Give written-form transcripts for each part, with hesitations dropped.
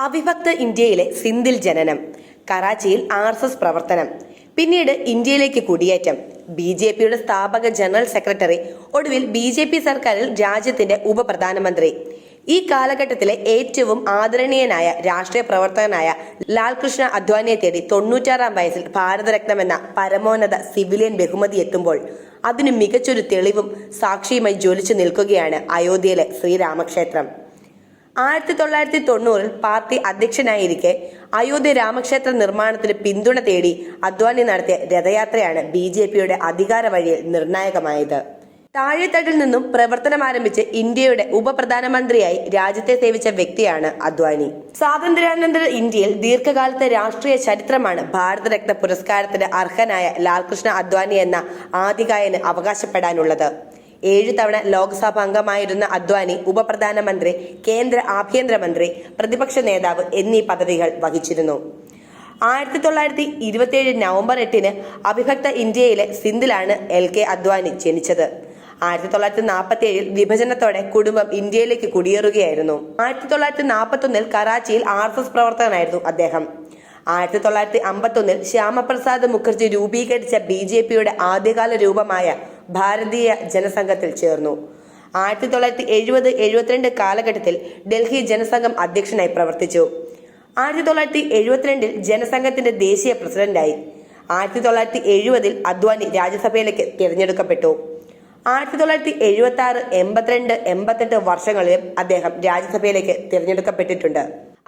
അവിഭക്ത ഇന്ത്യയിലെ സിന്ധിൽ ജനനം, കറാച്ചിയിൽ RSS പ്രവർത്തനം, പിന്നീട് ഇന്ത്യയിലേക്ക് കുടിയേറ്റം, BJPയുടെ സ്ഥാപക ജനറൽ സെക്രട്ടറി, ഒടുവിൽ BJP സർക്കാരിൽ രാജ്യത്തിന്റെ ഉപപ്രധാനമന്ത്രി. ഈ കാലഘട്ടത്തിലെ ഏറ്റവും ആദരണീയനായ രാഷ്ട്രീയ പ്രവർത്തകനായ ലാൽകൃഷ്ണ അദ്വാനിയെ തേടി 96-ാം വയസ്സിൽ ഭാരതരത്നമെന്ന പരമോന്നത സിവിലിയൻ ബഹുമതി എത്തുമ്പോൾ അതിന് മികച്ചൊരു തെളിവും സാക്ഷിയുമായി ജ്വലിച്ചു നിൽക്കുകയാണ് അയോധ്യയിലെ ശ്രീരാമക്ഷേത്രം. 1990-ൽ പാർട്ടി അധ്യക്ഷനായിരിക്കെ അയോധ്യ രാമക്ഷേത്ര നിർമ്മാണത്തിന് പിന്തുണ തേടി അദ്വാനി നടത്തിയ രഥയാത്രയാണ് BJPയുടെ അധികാര വഴിയിൽ നിർണായകമായത്. താഴെത്തട്ടിൽ നിന്നും പ്രവർത്തനം ആരംഭിച്ച് ഇന്ത്യയുടെ ഉപപ്രധാനമന്ത്രിയായി രാജ്യത്തെ സേവിച്ച വ്യക്തിയാണ് അദ്വാനി. സ്വാതന്ത്ര്യാനന്തര ഇന്ത്യയിൽ ദീർഘകാലത്തെ രാഷ്ട്രീയ ചരിത്രമാണ് ഭാരതരത്ന പുരസ്കാരത്തിന് അർഹനായ ലാൽകൃഷ്ണ അദ്വാനി എന്ന ആധികായന് അവകാശപ്പെടാനുള്ളത്. 7 തവണ ലോക്സഭ അംഗമായിരുന്ന അദ്വാനി ഉപപ്രധാനമന്ത്രി, കേന്ദ്ര ആഭ്യന്തരമന്ത്രി, പ്രതിപക്ഷ നേതാവ് എന്നീ പദവികൾ വഹിച്ചിരുന്നു. 1927 നവംബർ 8-ന് അവിഭക്ത ഇന്ത്യയിലെ സിന്ധിലാണ് LK അദ്വാനി ജനിച്ചത്. 1947-ൽ വിഭജനത്തോടെ കുടുംബം ഇന്ത്യയിലേക്ക് കുടിയേറുകയായിരുന്നു. 1941-ൽ കറാച്ചിയിൽ RSS പ്രവർത്തകനായിരുന്നു അദ്ദേഹം. 1951-ൽ ശ്യാമപ്രസാദ് മുഖർജി രൂപീകരിച്ച BJPയുടെ ആദ്യകാല രൂപമായ ഭാരതീയ ജനസംഘത്തിൽ ചേർന്നു. 1970-72 കാലഘട്ടത്തിൽ ഡൽഹി ജനസംഘം അധ്യക്ഷനായി പ്രവർത്തിച്ചു. 1972-ൽ ജനസംഘത്തിന്റെ ദേശീയ പ്രസിഡന്റായി. 1970-ൽ അദ്വാനി രാജ്യസഭയിലേക്ക് തിരഞ്ഞെടുക്കപ്പെട്ടു. 1976, 82, 88 വർഷങ്ങളിലും അദ്ദേഹം രാജ്യസഭയിലേക്ക് തിരഞ്ഞെടുക്കപ്പെട്ടിട്ടുണ്ട്.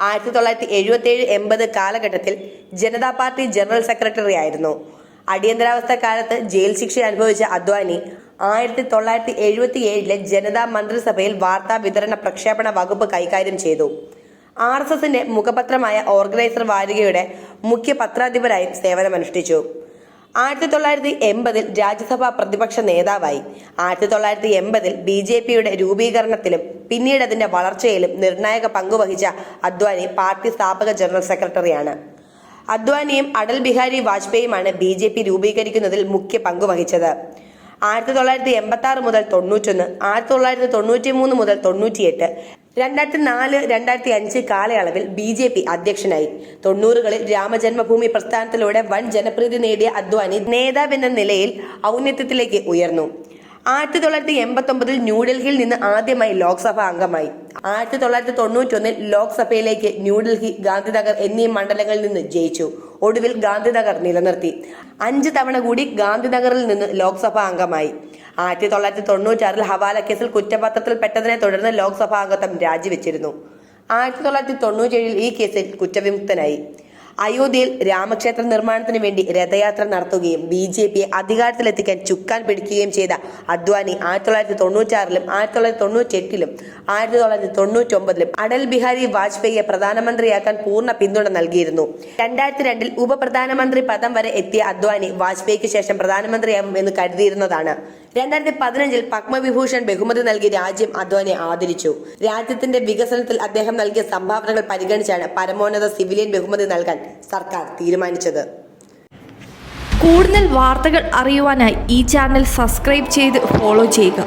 1977-80 കാലഘട്ടത്തിൽ ജനതാ പാർട്ടി ജനറൽ സെക്രട്ടറി ആയിരുന്നു. അടിയന്തരാവസ്ഥ കാലത്ത് ജയിൽ ശിക്ഷ അനുഭവിച്ച അദ്വാനി 1977-ലെ ജനതാ മന്ത്രിസഭയിൽ വാർത്താ വിതരണ പ്രക്ഷേപണ വകുപ്പ് കൈകാര്യം ചെയ്തു. RSSന്റെ മുഖപത്രമായ ഓർഗനൈസർ വാരികയുടെ മുഖ്യ പത്രാധിപരായും സേവനമനുഷ്ഠിച്ചു. 1980-ൽ രാജ്യസഭാ പ്രതിപക്ഷ നേതാവായി. 1980-ൽ BJPയുടെ രൂപീകരണത്തിലും പിന്നീട് അതിന്റെ വളർച്ചയിലും നിർണായക പങ്കുവഹിച്ച അദ്വാനി പാർട്ടി സ്ഥാപക ജനറൽ സെക്രട്ടറിയാണ്. അദ്വാനിയും അടൽ ബിഹാരി വാജ്പേയിയുമാണ് BJP രൂപീകരിക്കുന്നതിൽ മുഖ്യ പങ്കുവഹിച്ചത്. 1986 മുതൽ 91, 1993 മുതൽ 98, 2004-2005 കാലയളവിൽ BJP അധ്യക്ഷനായി. 90കളിൽ രാമജന്മഭൂമി പ്രസ്ഥാനത്തിലൂടെ വൻ ജനപ്രീതി നേടിയ അദ്വാനി നേതാവെന്ന നിലയിൽ ഔന്നത്യത്തിലേക്ക് ഉയർന്നു. 1989-ൽ ന്യൂഡൽഹിയിൽ നിന്ന് ആദ്യമായി ലോക്സഭ അംഗമായി. 1991-ൽ ലോക്സഭയിലേക്ക് ന്യൂഡൽഹി, ഗാന്ധിനഗർ എന്നീ മണ്ഡലങ്ങളിൽ നിന്ന് ജയിച്ചു. ഒടുവിൽ ഗാന്ധിനഗർ നിലനിർത്തി. 5 തവണ കൂടി ഗാന്ധിനഗറിൽ നിന്ന് ലോക്സഭാ അംഗമായി. 1996-ൽ ഹവാല കേസിൽ കുറ്റപത്രത്തിൽപ്പെട്ടതിനെ തുടർന്ന് ലോക്സഭാ അംഗത്വം രാജിവെച്ചിരുന്നു. 1997-ൽ ഈ കേസിൽ കുറ്റവിമുക്തനായി. അയോധ്യയിൽ രാമക്ഷേത്ര നിർമ്മാണത്തിന് വേണ്ടി രഥയാത്ര നടത്തുകയും BJPയെ അധികാരത്തിലെത്തിക്കാൻ ചുക്കാൻ പിടിക്കുകയും ചെയ്ത അദ്വാനി 1996-ലും 1998-ലും 1999-ലും അടൽ ബിഹാരി വാജ്പേയിയെ പ്രധാനമന്ത്രിയാക്കാൻ പൂർണ്ണ പിന്തുണ നൽകിയിരുന്നു. 2002-ൽ ഉപപ്രധാനമന്ത്രി പദം വരെ എത്തിയ അദ്വാനി വാജ്പേയിക്ക് ശേഷം പ്രധാനമന്ത്രിയാവും എന്ന് കരുതിയിരുന്നതാണ്. 2015-ൽ പത്മവിഭൂഷൺ ബഹുമതി നൽകി രാജ്യം അദ്വാനിയെ ആദരിച്ചു. രാജ്യത്തിന്റെ വികസനത്തിൽ അദ്ദേഹം നൽകിയ സംഭാവനകൾ പരിഗണിച്ചാണ് പരമോന്നത സിവിലിയൻ ബഹുമതി നൽകാൻ സർക്കാർ തീരുമാനിച്ചത്. കൂടുതൽ വാർത്തകൾ അറിയുവാനായി ഈ ചാനൽ സബ്സ്ക്രൈബ് ചെയ്ത് ഫോളോ ചെയ്യുക.